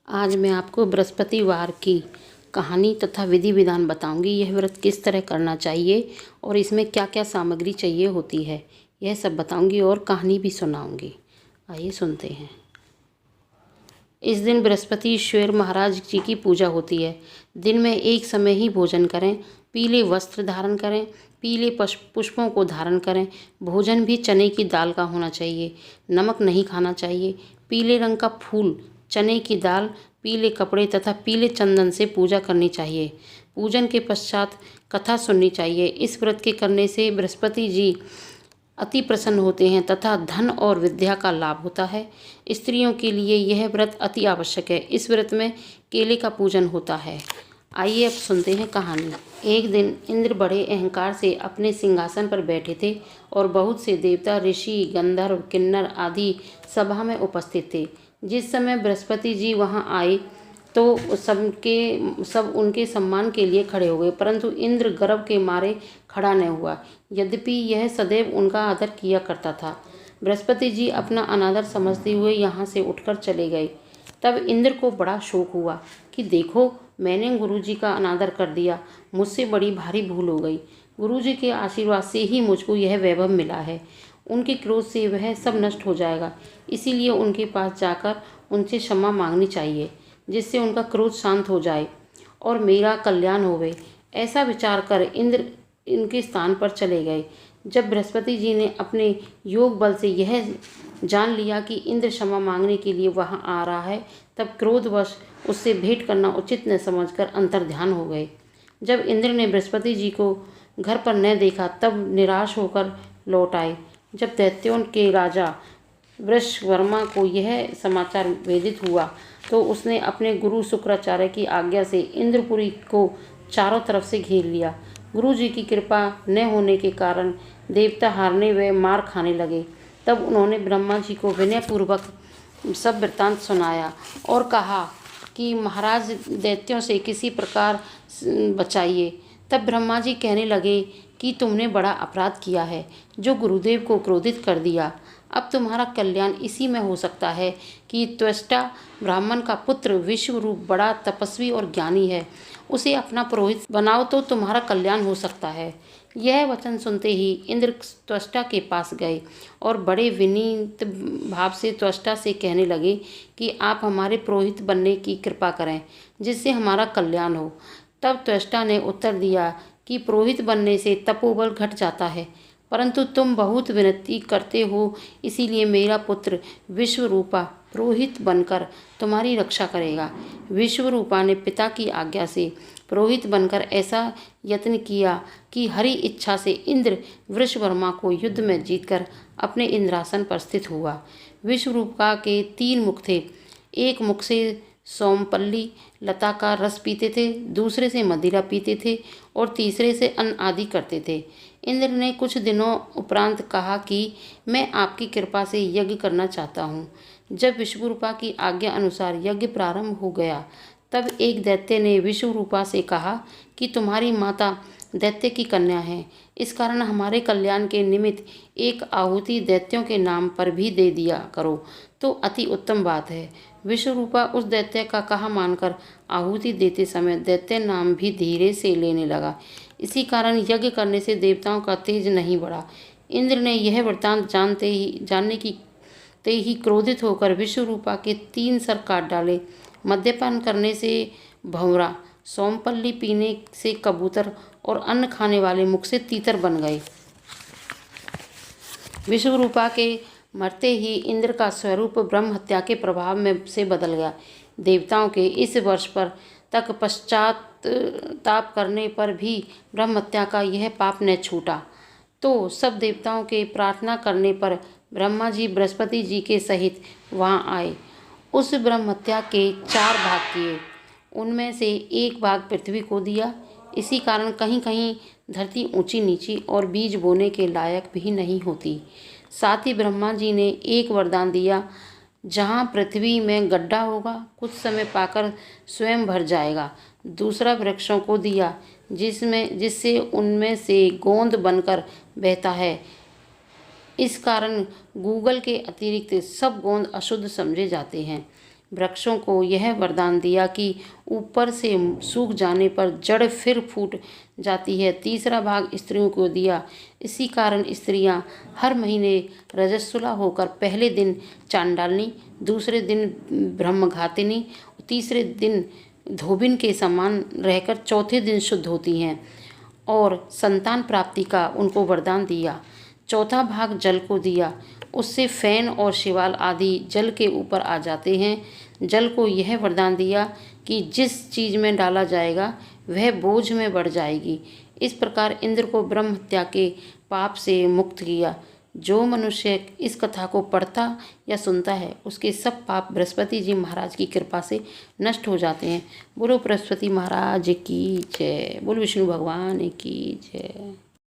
आज मैं आपको बृहस्पतिवार की कहानी तथा विधि विधान बताऊंगी। यह व्रत किस तरह करना चाहिए और इसमें क्या क्या सामग्री चाहिए होती है, यह सब बताऊंगी और कहानी भी सुनाऊंगी। आइए सुनते हैं। इस दिन बृहस्पति ईश्वर महाराज जी की पूजा होती है। दिन में एक समय ही भोजन करें, पीले वस्त्र धारण करें, पीले पुष्पों को धारण करें। भोजन भी चने की दाल का होना चाहिए, नमक नहीं खाना चाहिए। पीले रंग का फूल, चने की दाल, पीले कपड़े तथा पीले चंदन से पूजा करनी चाहिए। पूजन के पश्चात कथा सुननी चाहिए। इस व्रत के करने से बृहस्पति जी अति प्रसन्न होते हैं तथा धन और विद्या का लाभ होता है। स्त्रियों के लिए यह व्रत अति आवश्यक है। इस व्रत में केले का पूजन होता है। आइए अब सुनते हैं कहानी। एक दिन इंद्र बड़े अहंकार से अपने सिंहासन पर बैठे थे और बहुत से देवता, ऋषि, गंधर्व, किन्नर आदि सभा में उपस्थित थे। जिस समय बृहस्पति जी वहां आए तो सब उनके सम्मान के लिए खड़े हो गए, परंतु इंद्र गर्व के मारे खड़ा न हुआ, यद्यपि यह सदैव उनका आदर किया करता था। बृहस्पति जी अपना अनादर समझते हुए यहाँ से उठकर चले गए। तब इंद्र को बड़ा शोक हुआ कि देखो, मैंने गुरुजी का अनादर कर दिया, मुझसे बड़ी भारी भूल हो गई। गुरुजी के आशीर्वाद से ही मुझको यह वैभव मिला है। उनके क्रोध से वह सब नष्ट हो जाएगा, इसीलिए उनके पास जाकर उनसे क्षमा मांगनी चाहिए, जिससे उनका क्रोध शांत हो जाए और मेरा कल्याण होवे। ऐसा विचार कर इंद्र इनके स्थान पर चले गए। जब बृहस्पति जी ने अपने योग बल से यह जान लिया कि इंद्र क्षमा मांगने के लिए वहां आ रहा है, तब क्रोधवश उससे भेंट करना उचित न समझकर अंतर्ध्यान हो गए। जब इंद्र ने बृहस्पति जी को घर पर न देखा, तब निराश होकर लौट आए। जब दैत्यों के राजा वृषवर्मा को यह समाचार वेदित हुआ तो उसने अपने गुरु शुक्राचार्य की आज्ञा से इंद्रपुरी को चारों तरफ से घेर लिया। गुरु जी की कृपा न होने के कारण देवता हारने व मार खाने लगे। तब उन्होंने ब्रह्मा जी को विनयपूर्वक सब वृत्तांत सुनाया और कहा कि महाराज, दैत्यों से किसी प्रकार बचाइए। तब ब्रह्मा जी कहने लगे कि तुमने बड़ा अपराध किया है, जो गुरुदेव को क्रोधित कर दिया। अब तुम्हारा कल्याण इसी में हो सकता है कि त्वष्टा ब्राह्मण का पुत्र विश्वरूप बड़ा तपस्वी और ज्ञानी है, उसे अपना पुरोहित बनाओ तो तुम्हारा कल्याण हो सकता है। यह वचन सुनते ही इंद्र त्वष्टा के पास गए और बड़े विनीत भाव से त्वष्टा से कहने लगे कि आप हमारे पुरोहित बनने की कृपा करें, जिससे हमारा कल्याण हो। तब त्वष्टा ने उत्तर दिया कि पुरोहित बनने से तपोबल घट जाता है, परंतु तुम बहुत विनती करते हो, इसीलिए मेरा पुत्र विश्वरूपा पुरोहित बनकर तुम्हारी रक्षा करेगा। विश्वरूपा ने पिता की आज्ञा से पुरोहित बनकर ऐसा यत्न किया कि हरि इच्छा से इंद्र वृषवर्मा को युद्ध में जीतकर अपने इंद्रासन पर स्थित हुआ। विश्वरूपा के 3 मुख थे। एक मुख से सोमपल्ली लता का रस पीते थे, दूसरे से मदिरा पीते थे और तीसरे से अन्न आदि करते थे। इंद्र ने कुछ दिनों उपरांत कहा कि मैं आपकी कृपा से यज्ञ करना चाहता हूँ। जब विश्वरूपा की आज्ञा अनुसार यज्ञ प्रारंभ हो गया, तब एक दैत्य ने विश्वरूपा से कहा कि तुम्हारी माता दैत्य की कन्या है, इस कारण हमारे कल्याण के निमित्त एक आहुति दैत्यों के नाम पर भी दे दिया करो तो अति उत्तम बात है। विश्वरूपा उस दैत्य का कहा मानकर आहुति देते समय दैत्य नाम भी धीरे से लेने लगा। इसी कारण यज्ञ करने से देवताओं का तेज नहीं बढ़ा। इंद्र ने यह वृत्तांत जानने की ते ही क्रोधित होकर विश्वरूपा के 3 सर काट डाले। मद्यपान करने से भंवरा, सोमपल्ली पीने से कबूतर और अन्न खाने वाले मुख से तीतर बन गए। विश्वरूपा के मरते ही इंद्र का स्वरूप ब्रह्म हत्या के प्रभाव में से बदल गया। देवताओं के इस वर्ष पर तक पश्चाताप करने पर भी ब्रह्म हत्या का यह पाप न छूटा, तो सब देवताओं के प्रार्थना करने पर ब्रह्मा जी बृहस्पति जी के सहित वहां आए। उस ब्रह्म हत्या के 4 भाग किए, उनमें से एक भाग पृथ्वी को दिया। इसी कारण कहीं कहीं धरती ऊंची नीची और बीज बोने के लायक भी नहीं होती। साथ ही ब्रह्मा जी ने एक वरदान दिया, जहाँ पृथ्वी में गड्ढा होगा, कुछ समय पाकर स्वयं भर जाएगा। दूसरा वृक्षों को दिया, जिससे उनमें से गोंद बनकर बहता है। इस कारण गूगल के अतिरिक्त सब गोंद अशुद्ध समझे जाते हैं। वृक्षों को यह वरदान दिया कि ऊपर से सूख जाने पर जड़ फिर फूट जाती है। तीसरा भाग स्त्रियों को दिया। इसी कारण स्त्रियां हर महीने रजस्वला होकर पहले दिन चांडालनी, दूसरे दिन ब्रह्मघातिनी, तीसरे दिन धोबिन के समान रहकर चौथे दिन शुद्ध होती हैं और संतान प्राप्ति का उनको वरदान दिया। चौथा भाग जल को दिया। उससे फैन और शिवाल आदि जल के ऊपर आ जाते हैं। जल को यह वरदान दिया कि जिस चीज़ में डाला जाएगा वह बोझ में बढ़ जाएगी। इस प्रकार इंद्र को ब्रह्म हत्या के पाप से मुक्त किया। जो मनुष्य इस कथा को पढ़ता या सुनता है उसके सब पाप बृहस्पति जी महाराज की कृपा से नष्ट हो जाते हैं। बोलो बृहस्पति महाराज की जय। बोलो विष्णु भगवान की जय।